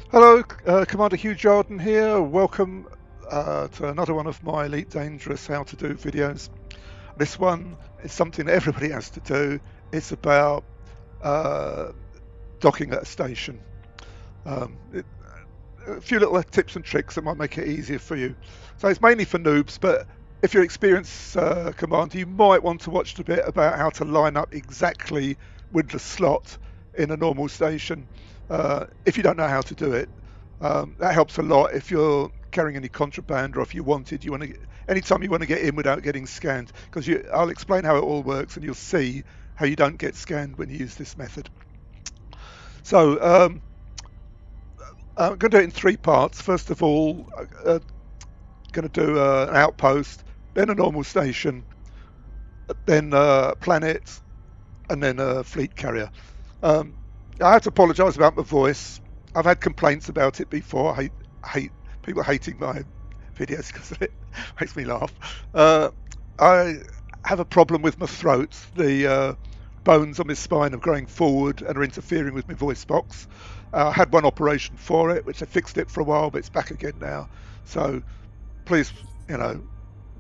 Hello, Commander Hugh Jordan here. Welcome to another one of my Elite Dangerous How to Do videos. This one is something that everybody has to do. It's about uh, docking at a station. A few little tips and tricks that might make it easier for you. So it's mainly for noobs, but if you're experienced commander, you might want to watch a bit about how to line up exactly with the slot in a normal station. If you don't know how to do it, that helps a lot if you're carrying any contraband or if you want to anytime you want to get in without getting scanned, because I'll explain how it all works and you'll see how you don't get scanned when you use this method. So I'm going to do it in three parts. First of all, going to do an outpost, then a normal station, then a planet, and then a fleet carrier. Um, I have to apologise about my voice. I've had complaints about it before. I hate people hating my videos because it makes me laugh. I have a problem with my throat. The bones on my spine are growing forward and are interfering with my voice box. I had one operation for it, which I fixed it for a while, but it's back again now. So please, you know,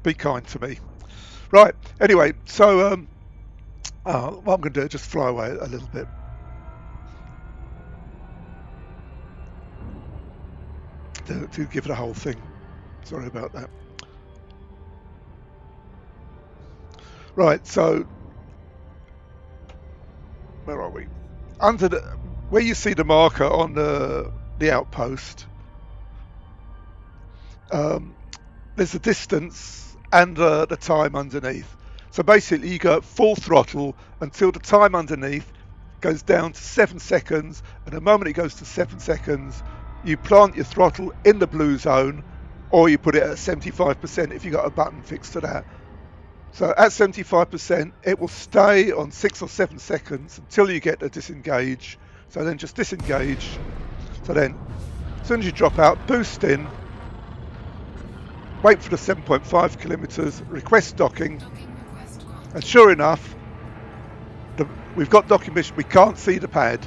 be kind to me. Right. Anyway, so what I'm going to do is just fly away a little bit to give it a whole thing. Sorry about that. Right. So where are we? Under the where you see the marker on the outpost, um, there's a distance and the time underneath. So basically, you go at full throttle until the time underneath goes down to 7 seconds, and the moment it goes to 7 seconds, you plant your throttle in the blue zone, or you put it at 75% if you got a button fixed to that. So at 75%, it will stay on 6 or 7 seconds until you get to disengage. So then just disengage. So then, as soon as you drop out, boost in, wait for the 7.5 kilometers, request docking, and sure enough, we've got docking mission. We can't see the pad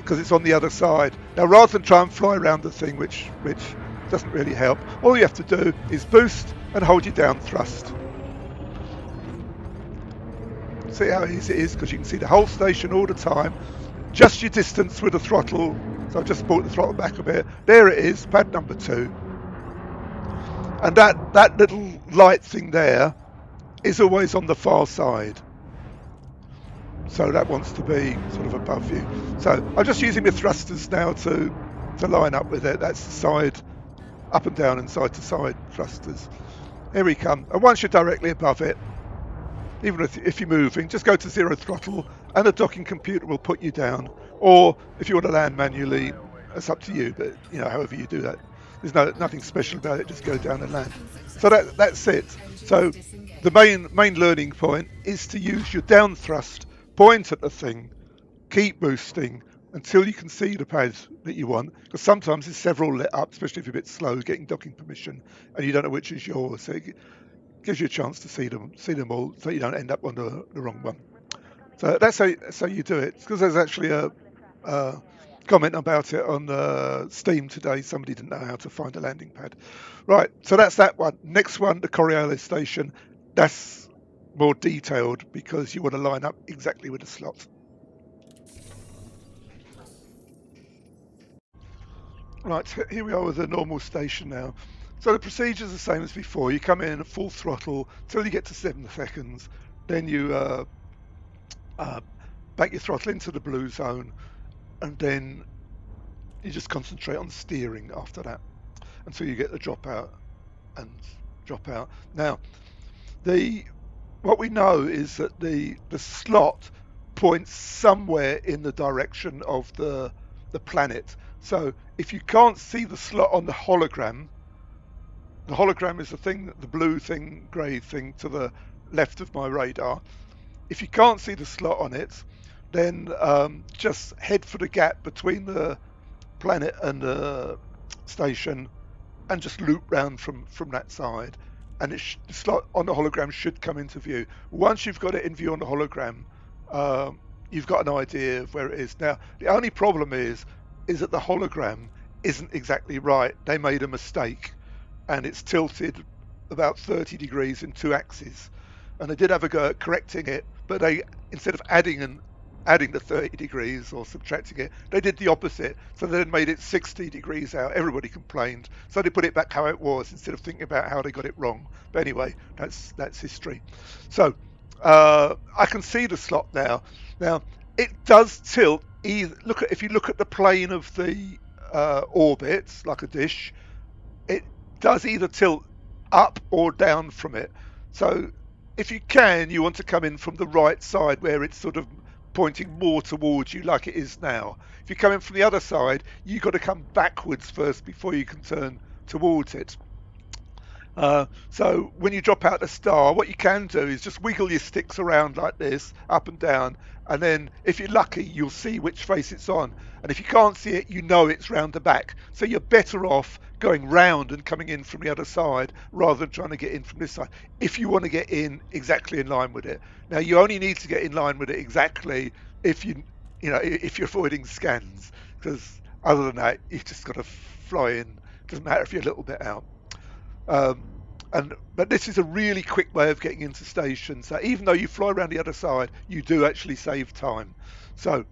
because it's on the other side. Now, rather than try and fly around the thing, which doesn't really help, all you have to do is boost and hold your down thrust. See how easy it is, because you can see the whole station all the time. Just your distance with the throttle. So I've just brought the throttle back a bit. There it is, pad number 2. And that little light thing there is always on the far side. So that wants to be sort of above you. So I'm just using the thrusters now to line up with it. That's the side, up and down and side to side thrusters. Here we come. And once you're directly above it, even if you're moving, just go to zero throttle and the docking computer will put you down. Or if you want to land manually, it's up to you, but however you do that. There's nothing special about it, just go down and land. So that's it. So the main learning point is to use your down thrust, point at the thing, keep boosting until you can see the pad that you want, because sometimes there's several lit up, especially if you're a bit slow getting docking permission and you don't know which is yours. So it gives you a chance to see them all, so you don't end up on the wrong one. So that's how you do it. Because there's actually a comment about it on Steam today. Somebody didn't know how to find a landing pad. Right, so that's that one. Next one, the Coriolis station. That's more detailed because you want to line up exactly with the slot. Right, here we are with a normal station now. So the procedure is the same as before. You come in at full throttle till you get to 7 seconds. Then you uh, back your throttle into the blue zone, and then you just concentrate on steering after that until you get the and drop out. Now, the what we know is that the slot points somewhere in the direction of the planet. So if you can't see the slot on the hologram is the thing, the blue thing, grey thing to the left of my radar. If you can't see the slot on it, then just head for the gap between the planet and the station and just loop round from that side. And the slot on the hologram should come into view. Once you've got it in view on the hologram, you've got an idea of where it is. Now, the only problem is is that the hologram isn't exactly right. They made a mistake, and it's tilted about 30 degrees in two axes. And they did have a go at correcting it, but they, instead of adding the 30 degrees or subtracting it, they did the opposite. So they then made it 60 degrees out. Everybody complained. So they put it back how it was instead of thinking about how they got it wrong. But anyway, that's history. So I can see the slot now. Now it does tilt. If you look at the plane of the orbit, like a dish, it does either tilt up or down from it. So if you can, you want to come in from the right side where it's sort of pointing more towards you like it is now. If you come in from the other side, you've got to come backwards first before you can turn towards it. So when you drop out the star, what you can do is just wiggle your sticks around like this, up and down, and then if you're lucky, you'll see which face it's on. And if you can't see it, you know it's round the back. So you're better off going round and coming in from the other side rather than trying to get in from this side, if you want to get in exactly in line with it. Now, you only need to get in line with it exactly if if you're avoiding scans, because other than that, you've just got to fly in. Doesn't matter if you're a little bit out. But this is a really quick way of getting into stations. So even though you fly around the other side, you do actually save time. So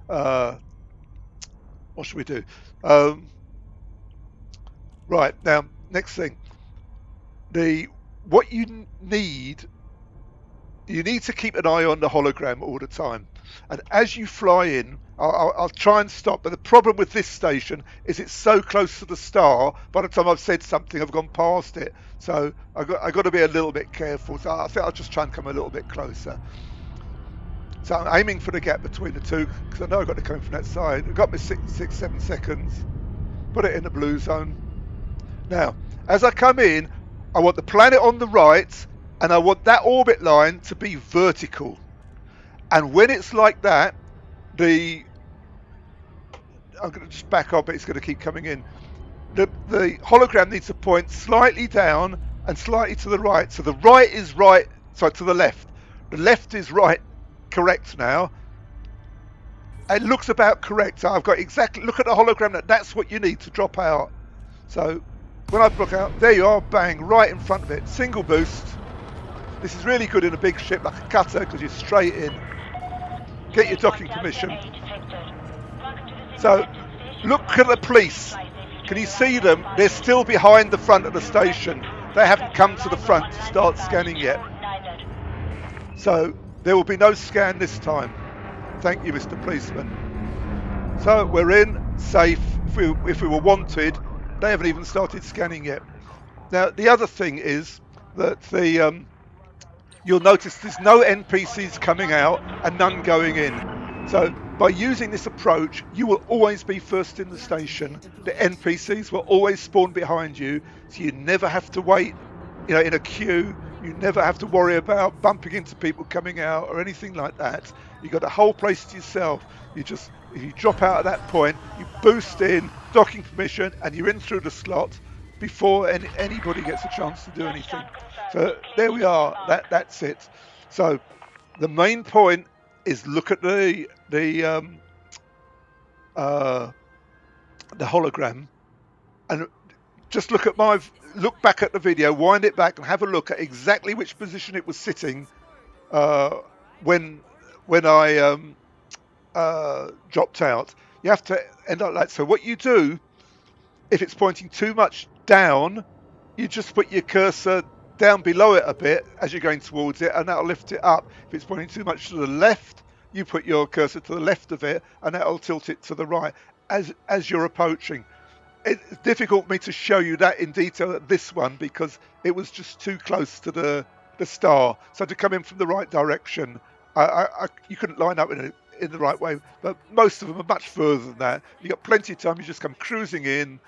what should we do? Right, now next thing, what you need to keep an eye on the hologram all the time. And as you fly in, I'll try and stop. But the problem with this station is it's so close to the star. By the time I've said something, I've gone past it. So I've got to be a little bit careful. So I think I'll just try and come a little bit closer. So I'm aiming for the gap between the two because I know I've got to come from that side. I've got my 7 seconds. Put it in the blue zone. Now, as I come in, I want the planet on the right, and I want that orbit line to be vertical. And when it's like that, I'm going to just back up, but it's going to keep coming in. The hologram needs to point slightly down and slightly to the right. So the right is right, sorry, to the left. The left is right, correct now. It looks about correct. So I've got exactly, look at the hologram, that's what you need to drop out. So when I block out, there you are, bang, right in front of it. Single boost. This is really good in a big ship like a cutter because you're straight in. Get your docking permission. So look at the police. Can you see them? They're still behind the front of the station. They haven't come to the front to start scanning yet. So there will be no scan this time. Thank you, Mr. Policeman. So we're in, safe. If we were wanted, they haven't even started scanning yet. Now the other thing is that you'll notice there's no NPCs coming out and none going in. So by using this approach, you will always be first in the station. The NPCs will always spawn behind you, so you never have to wait, in a queue. You never have to worry about bumping into people coming out or anything like that. You've got the whole place to yourself. If you drop out at that point, you boost in, docking permission, and you're in through the slot before anybody gets a chance to do anything. So there we are. That's it. So the main point is look at the hologram, and just look back at the video, wind it back, and have a look at exactly which position it was sitting when I dropped out. You have to end up like so. What you do, if it's pointing too much down, you just put your cursor down below it a bit as you're going towards it, and that'll lift it up. If it's pointing too much to the left, you put your cursor to the left of it, and that'll tilt it to the right as you're approaching. It's difficult for me to show you that in detail at this one because it was just too close to the star. So to come in from the right direction, you couldn't line up in the right way. But most of them are much further than that. You got plenty of time. You just come cruising in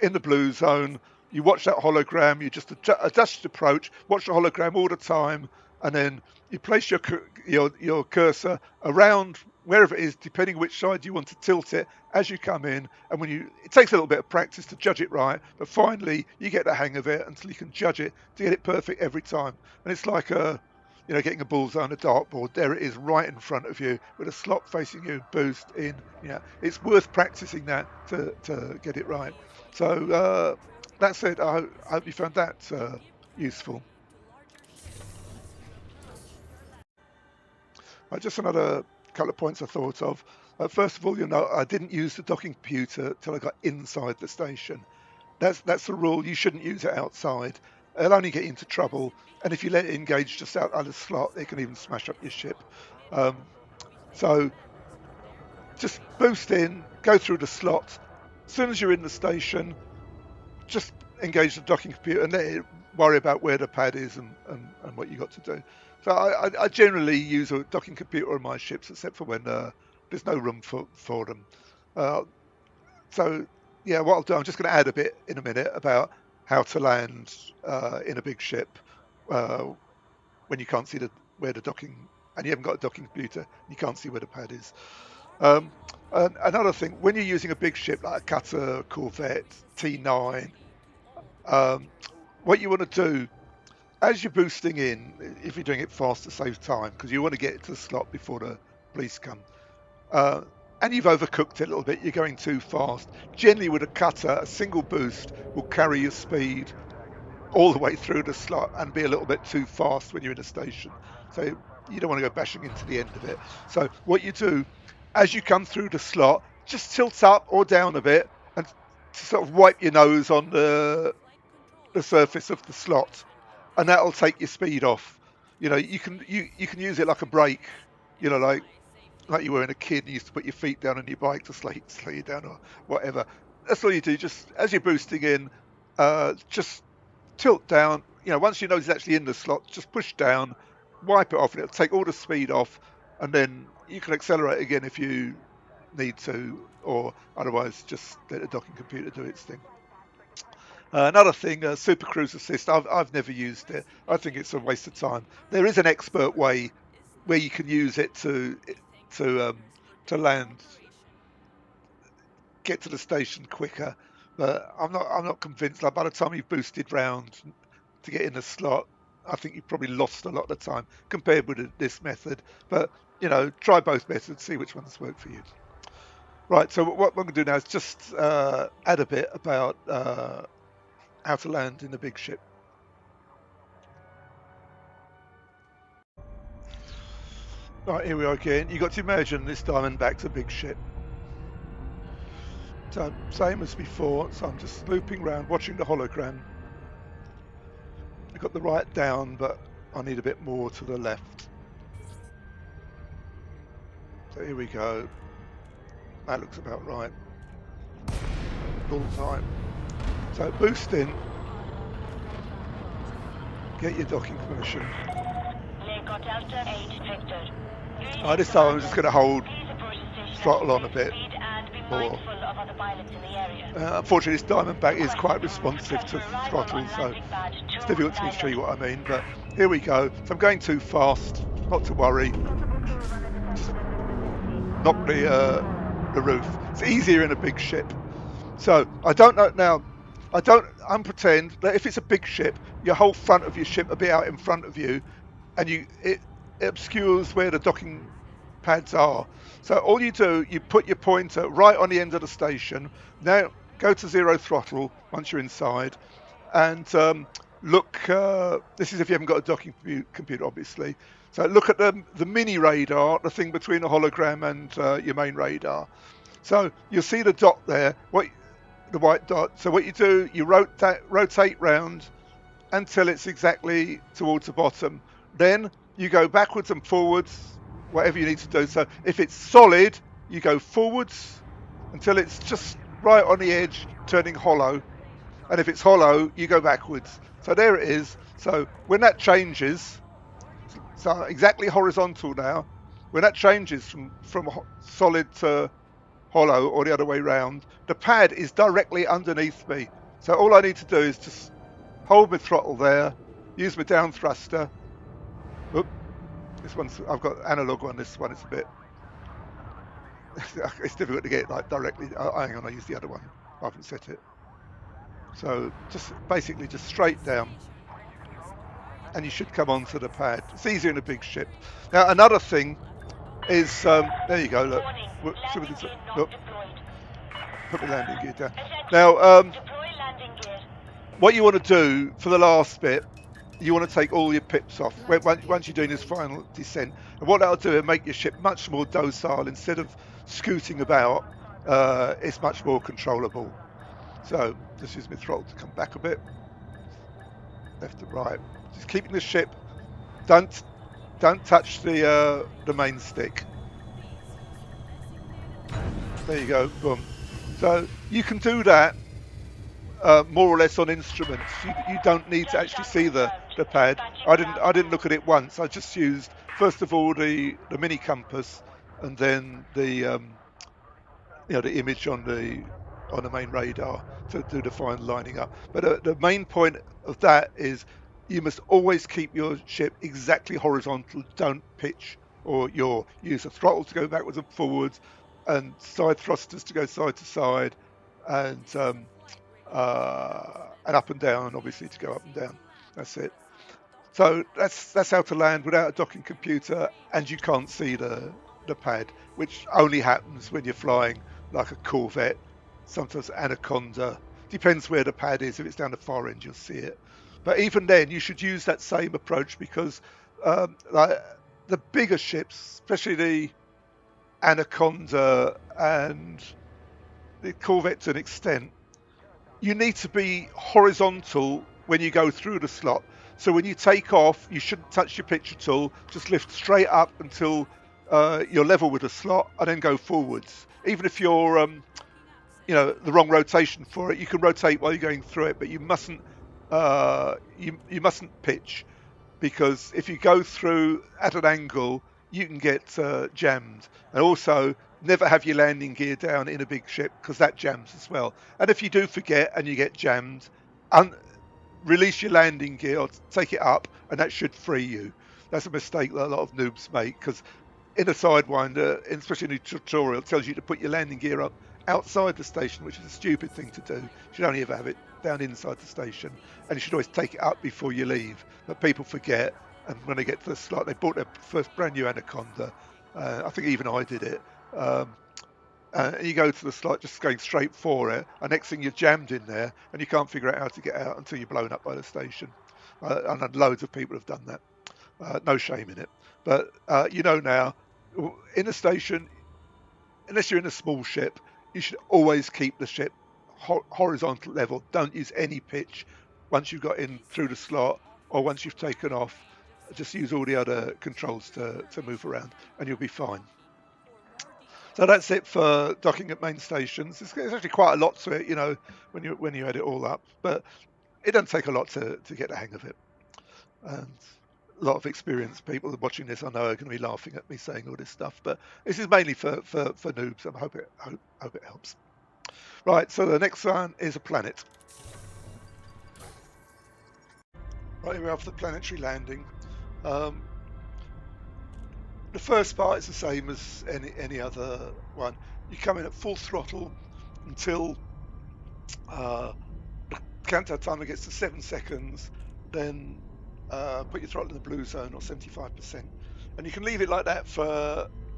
the blue zone. You watch that hologram. You just adjust your approach. Watch the hologram all the time, and then you place your cursor around wherever it is, depending which side you want to tilt it as you come in. And it takes a little bit of practice to judge it right, but finally you get the hang of it until you can judge it to get it perfect every time. And it's like you know, getting a bullseye on a dartboard. There it is, right in front of you, with a slot facing you, boost in. Yeah, it's worth practicing that to get it right. So that's it. I hope you found that useful. Just another couple of points I thought of. First of all, you know, I didn't use the docking computer till I got inside the station. That's the rule. You shouldn't use it outside. It'll only get you into trouble. And if you let it engage just out of the slot, it can even smash up your ship. Um, so just boost in, go through the slot. As soon as you're in the station, just engage the docking computer and let it worry about where the pad is and what you got to do. So I generally use a docking computer on my ships, except for when there's no room for them. Uh, so yeah, what I'll do, I'm just going to add a bit in a minute about how to land in a big ship uh, when you can't see where the docking, and you haven't got a docking computer, you can't see where the pad is. Um, and another thing, when you're using a big ship like a cutter, corvette, T9, what you want to do as you're boosting in, if you're doing it fast to save time, because you want to get to the slot before the police come, uh, and you've overcooked it a little bit, you're going too fast. Generally, with a cutter, a single boost will carry your speed all the way through the slot and be a little bit too fast when you're in a station. So you don't want to go bashing into the end of it. So what you do, as you come through the slot, just tilt up or down a bit and sort of wipe your nose on the surface of the slot, and that'll take your speed off. You know, you can use it like a brake. You know, like you were in a kid and you used to put your feet down on your bike to slow you down or whatever. That's all you do. Just as you're boosting in, just tilt down. You know, once you know it's actually in the slot, just push down, wipe it off, and it'll take all the speed off, and then you can accelerate again if you need to, or otherwise just let the docking computer do its thing. Another thing, Super Cruise Assist. I've never used it. I think it's a waste of time. There is an expert way where you can use it to to land, get to the station quicker. But I'm not convinced. Like by the time you've boosted round to get in the slot, I think you've probably lost a lot of the time compared with this method. But you know, try both methods, see which ones work for you. Right. So what I'm going to do now is just add a bit about how to land in a big ship. Right, here we are again. You got to imagine this Diamondback's a big ship. So same as before. So I'm just looping around, watching the hologram. I got the right down, but I need a bit more to the left. So here we go. That looks about right. Bullseye. So boost in. Get your docking permission. This time I'm just going to hold throttle on a bit more. Unfortunately, this Diamondback is quite responsive to throttle, so it's difficult for me to show you what I mean. But here we go. So I'm going too fast. Not to worry. Just knock the roof. It's easier in a big ship. So I don't know now. I'm pretend that if it's a big ship, your whole front of your ship will be out in front of you, and it obscures where the docking pads are. So all you do, you put your pointer right on the end of the station. Now go to zero throttle once you're inside, and look. This is if you haven't got a docking computer, obviously. So look at the mini radar, the thing between the hologram and your main radar. So you'll see the dot there. The white dot. So what you do, you rotate round until it's exactly towards the bottom. Then you go backwards and forwards, whatever you need to do. So if it's solid, you go forwards until it's just right on the edge, turning hollow. And if it's hollow, you go backwards. So there it is. So when that changes, so exactly horizontal now, when that changes from solid to hollow or the other way round, the pad is directly underneath me. So all I need to do is just hold my throttle there, use my down thruster. Oop, this one's, I've got analog on this one, it's a bit, it's difficult to get like directly, hang on, I use the other one, I haven't set it. So just basically just straight down. and you should come onto the pad. It's easier in a big ship. Now, another thing is, there you go, look. Look, put my landing gear down. Now, what you want to do for the last bit, you want to take all your pips off once you're doing this final descent. And what that'll do is make your ship much more docile. Instead of scooting about, it's much more controllable. So just use my throttle to come back a bit. Left to right. Just keeping the ship. Don't touch the main stick. There you go. Boom. So you can do that more or less on instruments. You don't need to actually see the pad. I didn't look at it once. I just used first of all the mini compass, and then the the image on the main radar to do the final lining up. But the main point of that is you must always keep your ship exactly horizontal. Don't pitch, or use a throttle to go backwards and forwards, and side thrusters to go side to side, and up and down, obviously, to go up and down. That's it. So that's how to land without a docking computer, and you can't see the pad, which only happens when you're flying like a Corvette, sometimes Anaconda. Depends where the pad is. If it's down the far end, you'll see it. But even then, you should use that same approach, because like the bigger ships, especially the Anaconda and the Corvette to an extent, you need to be horizontal when you go through the slot. So when you take off, you shouldn't touch your pitch at all. Just lift straight up until you're level with the slot, and then go forwards. Even if you're, the wrong rotation for it, you can rotate while you're going through it, but you mustn't pitch, because if you go through at an angle, you can get jammed. And also, never have your landing gear down in a big ship, because that jams as well. And if you do forget and you get jammed, release your landing gear or take it up, and that should free you. That's a mistake that a lot of noobs make, because in a Sidewinder, especially in a tutorial, it tells you to put your landing gear up outside the station, which is a stupid thing to do. You should only ever have it down inside the station, and you should always take it up before you leave. But people forget, and when they get to the slot, they bought their first brand new Anaconda. I think even I did it. And you go to the slot just going straight for it, and next thing you're jammed in there, and you can't figure out how to get out until you're blown up by the station. And loads of people have done that. No shame in it. But now, in a station, unless you're in a small ship, you should always keep the ship horizontal level. Don't use any pitch once you've got in through the slot, or once you've taken off. Just use all the other controls to move around, and you'll be fine. So that's it for docking at main stations. There's actually quite a lot to it, when you add it all up. But it doesn't take a lot to get the hang of it. And a lot of experienced people watching this, I know, are going to be laughing at me saying all this stuff. But this is mainly for noobs. I hope it helps. Right. So the next one is a planet. Right, here we have the planetary landing. The first part is the same as any other one. You come in at full throttle until the countdown timer gets to 7 seconds, then put your throttle in the blue zone, or 75%, and you can leave it like that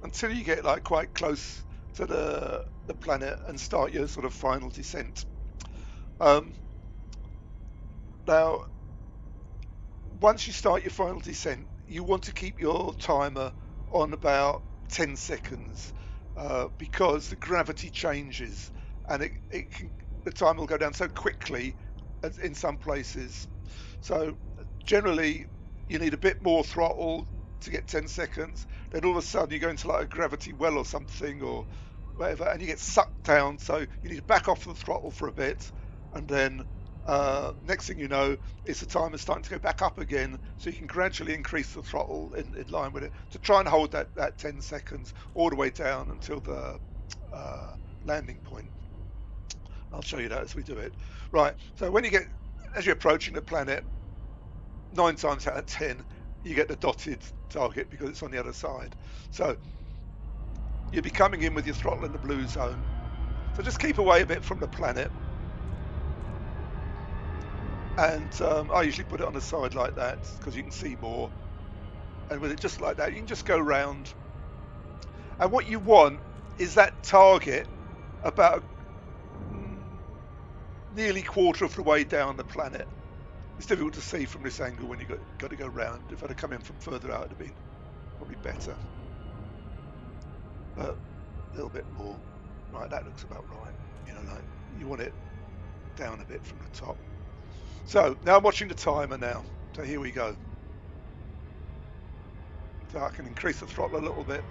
until you get like quite close to the planet and start your sort of final descent. Now, once you start your final descent, you want to keep your timer on about 10 seconds because the gravity changes, and the time will go down so quickly in some places. So generally you need a bit more throttle to get 10 seconds. Then all of a sudden you go into like a gravity well or something or whatever, and you get sucked down, so you need to back off the throttle for a bit, and then next thing you know, it's the timer starting to go back up again, so you can gradually increase the throttle in line with it to try and hold that 10 seconds all the way down until the landing point. I'll show you that as we do it. Right, so as you're approaching the planet, 9 times out of 10 you get the dotted target because it's on the other side. So you'll be coming in with your throttle in the blue zone. So just keep away a bit from the planet. And I usually put it on the side like that because you can see more. And with it just like that, you can just go round. And what you want is that target about nearly quarter of the way down the planet. It's difficult to see from this angle when you've got to go round. If I'd have come in from further out, it'd have been probably better. But a little bit more. Right, that looks about right. You know, like you want it down a bit from the top. So now I'm watching the timer now. So here we go. So I can increase the throttle a little bit.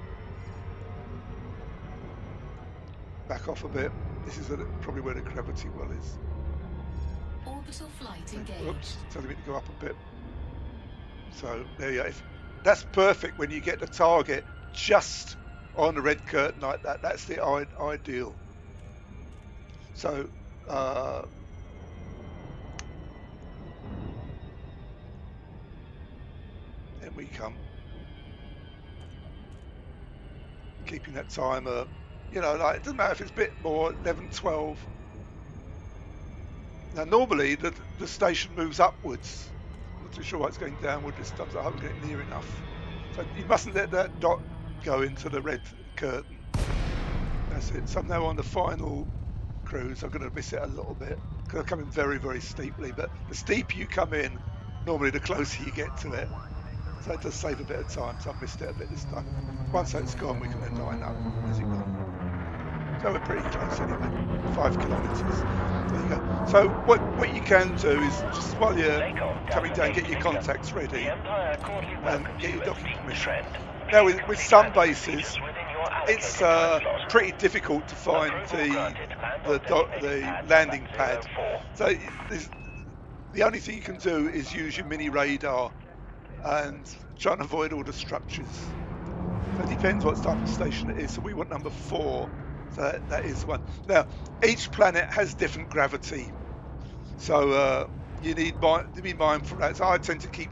Back off a bit. This is probably where the gravity well is. Orbital flight engaged. Oops, telling me to go up a bit. So there you go. That's perfect when you get the target just on the red curtain like that. That's the ideal. So in we come. Keeping that timer, you know, like it doesn't matter if it's a bit more, 11, 12. Now normally the station moves upwards. I'm not too sure why it's going downward this time, so I hope I'm getting near enough. So you mustn't let that dot go into the red curtain. That's it. So I'm now on the final cruise. I'm going to miss it a little bit because I come in very, very steeply. But the steeper you come in, normally the closer you get to it. So it does save a bit of time. So I missed it a bit this time. Once that's gone, we can then line up as it will. So we're pretty close anyway. 5 kilometres. There you go. So what you can do is just while you're coming down, get your contacts ready and get your docking permission. Now with some bases, it's pretty difficult to find the landing pad. So the only thing you can do is use your mini radar and try and avoid all the structures. So it depends what type of station it is. So we want number 4. So that is one. Now, each planet has different gravity. So you need to be mindful of that. So I tend to keep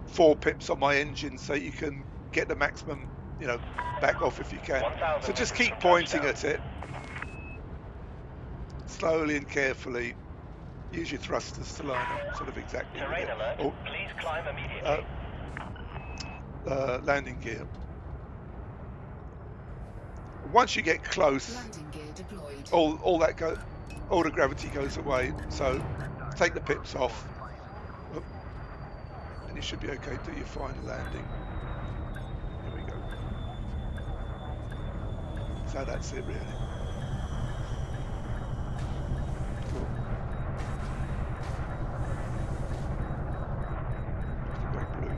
4 pips on my engine so you can get the maximum, you know, back off if you can. So just keep pointing at it. Slowly and carefully. Use your thrusters to line up sort of exactly. Terrain alert. Oh, please climb immediately. Landing gear. Once you get close, landing gear deployed. all the gravity goes away. So take the pips off, and you should be okay to do your final landing. Here we go. So that's it really. Cool. Still going blue.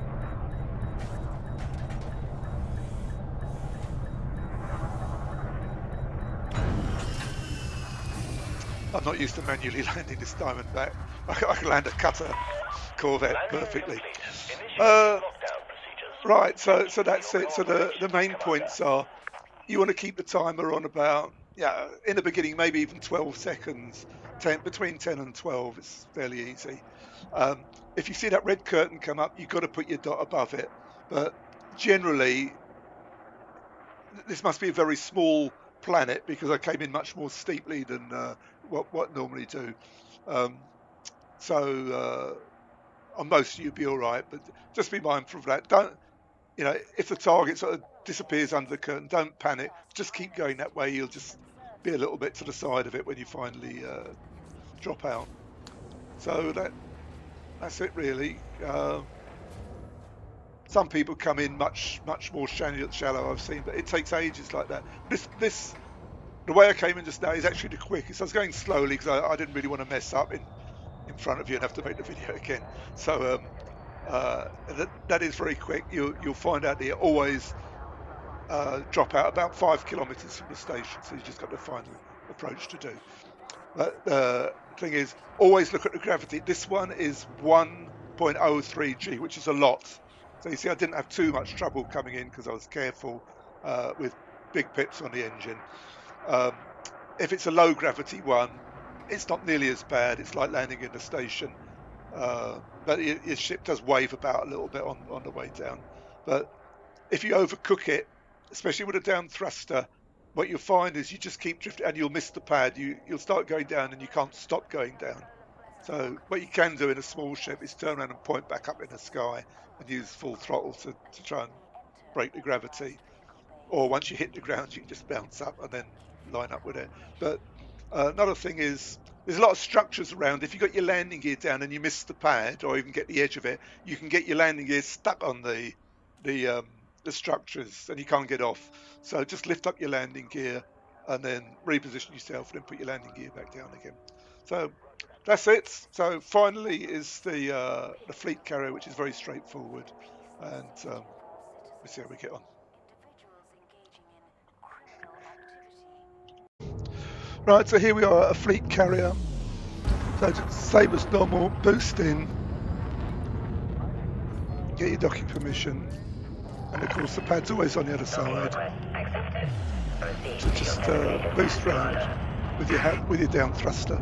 I'm not used to manually landing this Diamondback. I can land a cutter Corvette perfectly. Right, so that's it. So the main points are you want to keep the timer on about, in the beginning, maybe even 12 seconds, between 10 and 12. It's fairly easy. If you see that red curtain come up, you've got to put your dot above it. But generally, this must be a very small planet because I came in much more steeply than what normally do. So on most you'll be all right, but just be mindful of that. Don't, if the target sort of disappears under the curtain, don't panic. Just keep going that way. You'll just be a little bit to the side of it when you finally drop out. So that's it really. Some people come in much more shallow I've seen, but it takes ages like that. The way I came in just now is actually the quickest. I was going slowly because I didn't really want to mess up in front of you and have to make the video again. So that is very quick. You'll find out that you always drop out about 5 kilometers from the station, so you just got the final approach to do. But the thing is, always look at the gravity. This one is 1.03 G, which is a lot. So you see, I didn't have too much trouble coming in because I was careful with big pips on the engine. If it's a low gravity one, it's not nearly as bad. It's like landing in the station. But your ship does wave about a little bit on the way down. But if you overcook it, especially with a down thruster, what you'll find is you just keep drifting and you'll miss the pad. You'll start going down and you can't stop going down. So what you can do in a small ship is turn around and point back up in the sky and use full throttle to try and break the gravity. Or once you hit the ground, you can just bounce up and then line up with it. But another thing is there's a lot of structures around. If you got your landing gear down and you miss the pad or even get the edge of it, you can get your landing gear stuck on the structures and you can't get off. So just lift up your landing gear and then reposition yourself and then put your landing gear back down again. So that's it. So finally is the fleet carrier, which is very straightforward, and we'll see how we get on. Right, so here we are at a fleet carrier. So to save us normal, boost in, get your docking permission, and of course the pad's always on the other side. To just boost round with your down thruster.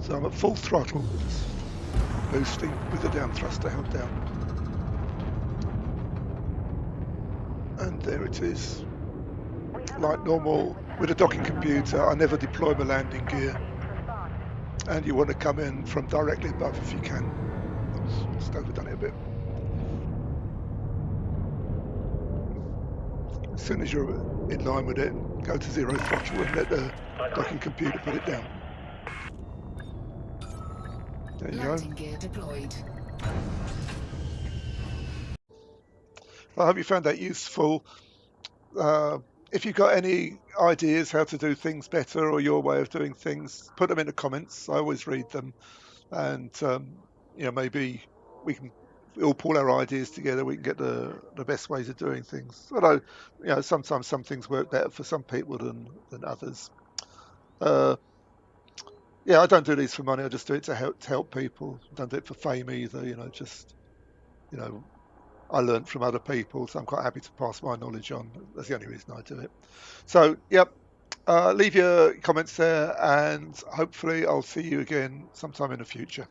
So I'm at full throttle, just boosting with the down thruster held down. And there it is. Like normal, with a docking computer, I never deploy my landing gear. And you want to come in from directly above if you can. Just overdone it a bit. As soon as you're in line with it, go to zero throttle and let the docking computer put it down. There you Landing gear deployed. I hope you found that useful. If you've got any ideas how to do things better or your way of doing things, put them in the comments. I always read them, and maybe we all pull our ideas together. We can get the best ways of doing things. Although sometimes some things work better for some people than others. I don't do these for money. I just do it to help people. I don't do it for fame either. I learned from other people, so I'm quite happy to pass my knowledge on. That's the only reason I do it. So, yep, leave your comments there, and hopefully I'll see you again sometime in the future.